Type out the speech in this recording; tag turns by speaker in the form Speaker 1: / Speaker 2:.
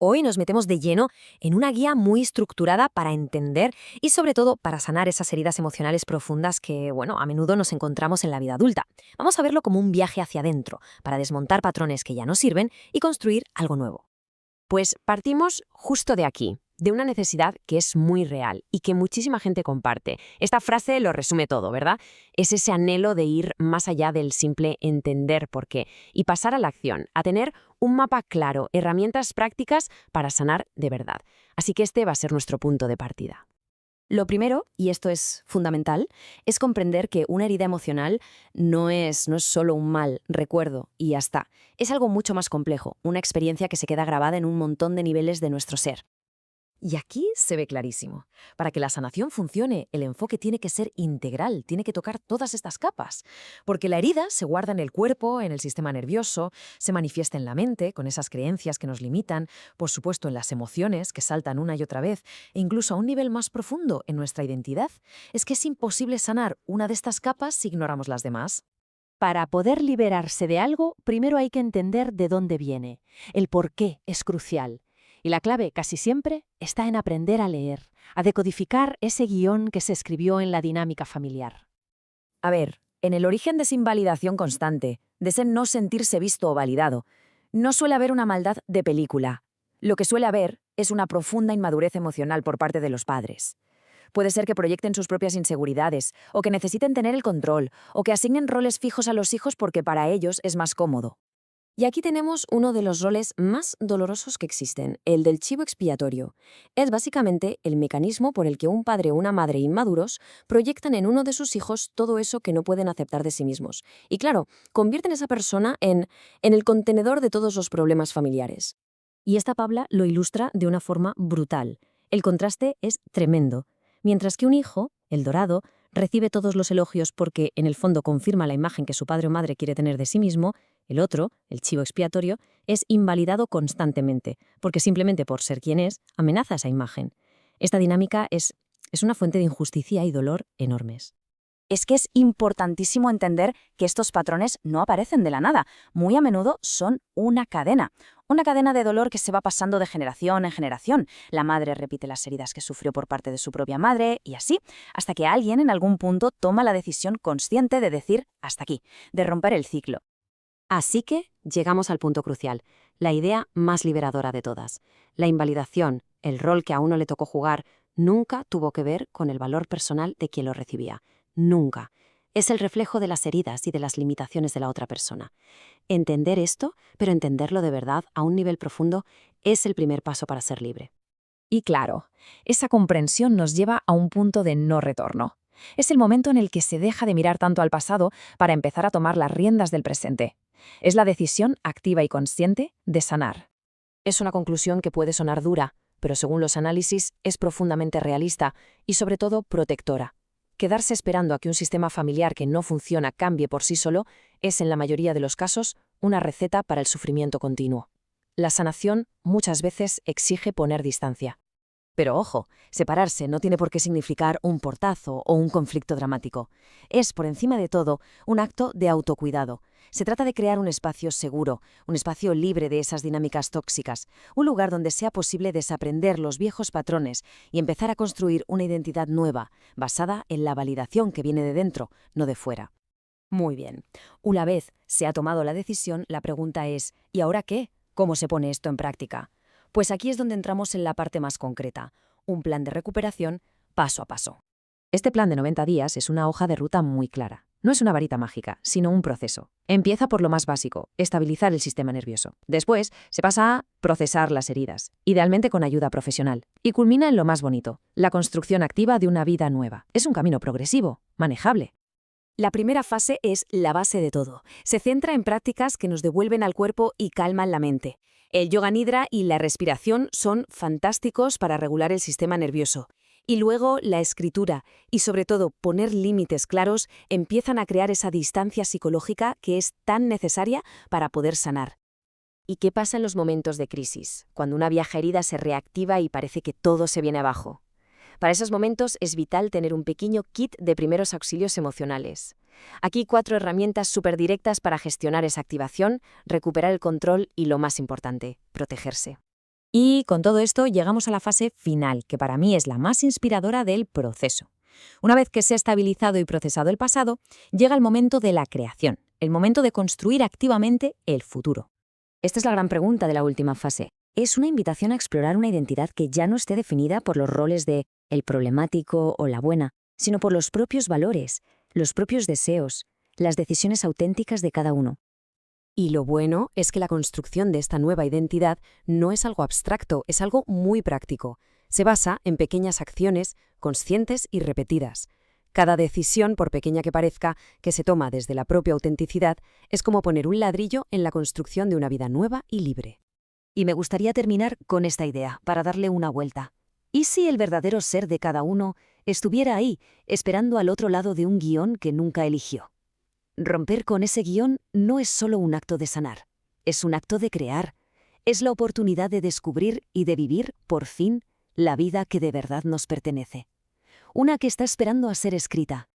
Speaker 1: Hoy nos metemos de lleno en una guía muy estructurada para entender y sobre todo para sanar esas heridas emocionales profundas que, bueno, a menudo nos encontramos en la vida adulta. Vamos a verlo como un viaje hacia adentro, para desmontar patrones que ya no sirven y construir algo nuevo.
Speaker 2: Pues partimos justo de aquí, de una necesidad que es muy real y que muchísima gente comparte. Esta frase lo resume todo, ¿verdad? Es ese anhelo de ir más allá del simple entender por qué y pasar a la acción, a tener un mapa claro, herramientas prácticas para sanar de verdad. Así que este va a ser nuestro punto de partida.
Speaker 1: Lo primero, y esto es fundamental, es comprender que una herida emocional no es solo un mal recuerdo y ya está. Es algo mucho más complejo, una experiencia que se queda grabada en un montón de niveles de nuestro ser. Y aquí se ve clarísimo. Para que la sanación funcione, el enfoque tiene que ser integral, tiene que tocar todas estas capas. Porque la herida se guarda en el cuerpo, en el sistema nervioso, se manifiesta en la mente, con esas creencias que nos limitan, por supuesto en las emociones que saltan una y otra vez, e incluso a un nivel más profundo en nuestra identidad. Es que es imposible sanar una de estas capas si ignoramos las demás.
Speaker 3: Para poder liberarse de algo, primero hay que entender de dónde viene. El por qué es crucial. Y la clave, casi siempre, está en aprender a leer, a decodificar ese guión que se escribió en la dinámica familiar.
Speaker 1: A ver, en el origen de esa invalidación constante, de ese no sentirse visto o validado, no suele haber una maldad de película. Lo que suele haber es una profunda inmadurez emocional por parte de los padres. Puede ser que proyecten sus propias inseguridades, o que necesiten tener el control, o que asignen roles fijos a los hijos porque para ellos es más cómodo. Y aquí tenemos uno de los roles más dolorosos que existen, el del chivo expiatorio. Es básicamente el mecanismo por el que un padre o una madre inmaduros proyectan en uno de sus hijos todo eso que no pueden aceptar de sí mismos. Y claro, convierten a esa persona en el contenedor de todos los problemas familiares. Y esta Pabla lo ilustra de una forma brutal. El contraste es tremendo. Mientras que un hijo, el dorado, recibe todos los elogios porque en el fondo confirma la imagen que su padre o madre quiere tener de sí mismo, el otro, el chivo expiatorio, es invalidado constantemente, porque simplemente por ser quien es, amenaza esa imagen. Esta dinámica es una fuente de injusticia y dolor enormes.
Speaker 4: Es que es importantísimo entender que estos patrones no aparecen de la nada. Muy a menudo son una cadena de dolor que se va pasando de generación en generación. La madre repite las heridas que sufrió por parte de su propia madre y así, hasta que alguien en algún punto toma la decisión consciente de decir hasta aquí, de romper el ciclo.
Speaker 2: Así que llegamos al punto crucial, la idea más liberadora de todas. La invalidación, el rol que a uno le tocó jugar, nunca tuvo que ver con el valor personal de quien lo recibía. Nunca. Es el reflejo de las heridas y de las limitaciones de la otra persona. Entender esto, pero entenderlo de verdad a un nivel profundo, es el primer paso para ser libre.
Speaker 5: Y claro, esa comprensión nos lleva a un punto de no retorno. Es el momento en el que se deja de mirar tanto al pasado para empezar a tomar las riendas del presente. Es la decisión activa y consciente de sanar.
Speaker 2: Es una conclusión que puede sonar dura, pero según los análisis es profundamente realista y sobre todo protectora. Quedarse esperando a que un sistema familiar que no funciona cambie por sí solo es, en la mayoría de los casos, una receta para el sufrimiento continuo. La sanación muchas veces exige poner distancia.
Speaker 1: Pero ojo, separarse no tiene por qué significar un portazo o un conflicto dramático. Es, por encima de todo, un acto de autocuidado. Se trata de crear un espacio seguro, un espacio libre de esas dinámicas tóxicas, un lugar donde sea posible desaprender los viejos patrones y empezar a construir una identidad nueva, basada en la validación que viene de dentro, no de fuera. Muy bien. Una vez se ha tomado la decisión, la pregunta es ¿y ahora qué? ¿Cómo se pone esto en práctica? Pues aquí es donde entramos en la parte más concreta, un plan de recuperación paso a paso.
Speaker 5: Este plan de 90 días es una hoja de ruta muy clara. No es una varita mágica, sino un proceso. Empieza por lo más básico, estabilizar el sistema nervioso. Después se pasa a procesar las heridas, idealmente con ayuda profesional. Y culmina en lo más bonito, la construcción activa de una vida nueva. Es un camino progresivo, manejable.
Speaker 1: La primera fase es la base de todo. Se centra en prácticas que nos devuelven al cuerpo y calman la mente. El yoga nidra y la respiración son fantásticos para regular el sistema nervioso. Y luego la escritura y sobre todo poner límites claros empiezan a crear esa distancia psicológica que es tan necesaria para poder sanar.
Speaker 2: ¿Y qué pasa en los momentos de crisis, cuando una vieja herida se reactiva y parece que todo se viene abajo? Para esos momentos es vital tener un pequeño kit de primeros auxilios emocionales. Aquí 4 herramientas súper directas para gestionar esa activación, recuperar el control y, lo más importante, protegerse.
Speaker 5: Y con todo esto llegamos a la fase final, que para mí es la más inspiradora del proceso. Una vez que se ha estabilizado y procesado el pasado, llega el momento de la creación, el momento de construir activamente el futuro.
Speaker 1: Esta es la gran pregunta de la última fase. Es una invitación a explorar una identidad que ya no esté definida por los roles de el problemático o la buena, sino por los propios valores, los propios deseos, las decisiones auténticas de cada uno.
Speaker 2: Y lo bueno es que la construcción de esta nueva identidad no es algo abstracto, es algo muy práctico. Se basa en pequeñas acciones conscientes y repetidas. Cada decisión, por pequeña que parezca, que se toma desde la propia autenticidad, es como poner un ladrillo en la construcción de una vida nueva y libre.
Speaker 1: Y me gustaría terminar con esta idea, para darle una vuelta. ¿Y si el verdadero ser de cada uno estuviera ahí, esperando al otro lado de un guión que nunca eligió? Romper con ese guión no es solo un acto de sanar, es un acto de crear. Es la oportunidad de descubrir y de vivir, por fin, la vida que de verdad nos pertenece. Una que está esperando a ser escrita,